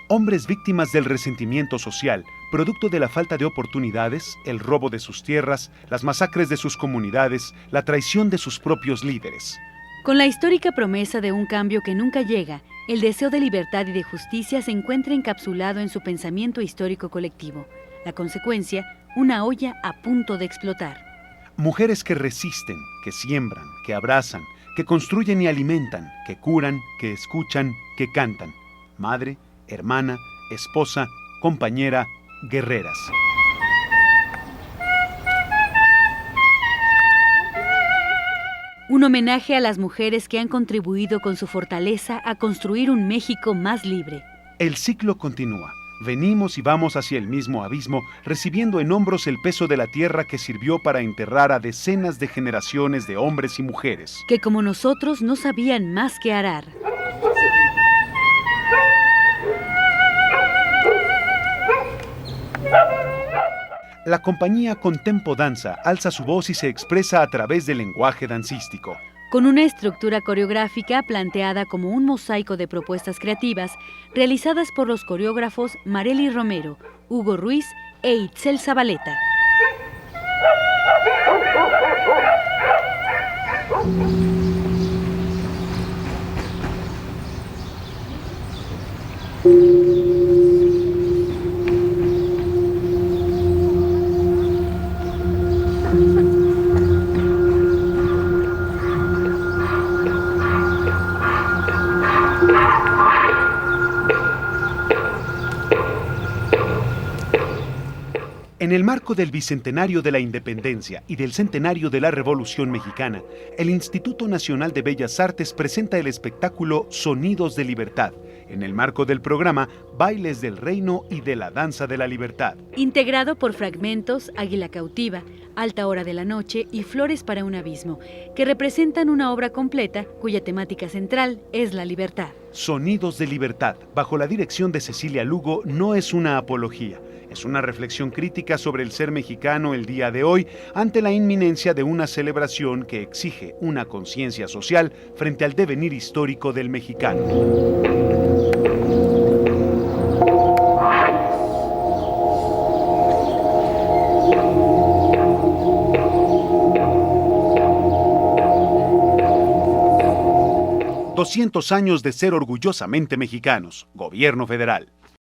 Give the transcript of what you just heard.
Hombres víctimas del resentimiento social, producto de la falta de oportunidades, el robo de sus tierras, las masacres de sus comunidades, la traición de sus propios líderes. Con la histórica promesa de un cambio que nunca llega, el deseo de libertad y de justicia se encuentra encapsulado en su pensamiento histórico colectivo. La consecuencia, una olla a punto de explotar. Mujeres que resisten, que siembran, que abrazan, que construyen y alimentan, que curan, que escuchan, que cantan. Madre, hermana, esposa, compañera, guerreras. Un homenaje a las mujeres que han contribuido con su fortaleza a construir un México más libre. El ciclo continúa. Venimos y vamos hacia el mismo abismo, recibiendo en hombros el peso de la tierra que sirvió para enterrar a decenas de generaciones de hombres y mujeres. Que como nosotros no sabían más que arar. La compañía Contempo Danza alza su voz y se expresa a través del lenguaje dancístico. Con una estructura coreográfica planteada como un mosaico de propuestas creativas realizadas por los coreógrafos Marely Romero, Hugo Ruiz e Itzel Zabaleta. En el marco del Bicentenario de la Independencia y del Centenario de la Revolución Mexicana, el Instituto Nacional de Bellas Artes presenta el espectáculo Sonidos de Libertad, en el marco del programa Bailes del Reino y de la Danza de la Libertad. Integrado por fragmentos Águila Cautiva, Alta Hora de la Noche y Flores para un Abismo, que representan una obra completa cuya temática central es la libertad. Sonidos de Libertad, bajo la dirección de Cecilia Lugo, no es una apología. Es una reflexión crítica sobre el ser mexicano el día de hoy ante la inminencia de una celebración que exige una conciencia social frente al devenir histórico del mexicano. ¡200 años de ser orgullosamente mexicanos! Gobierno Federal.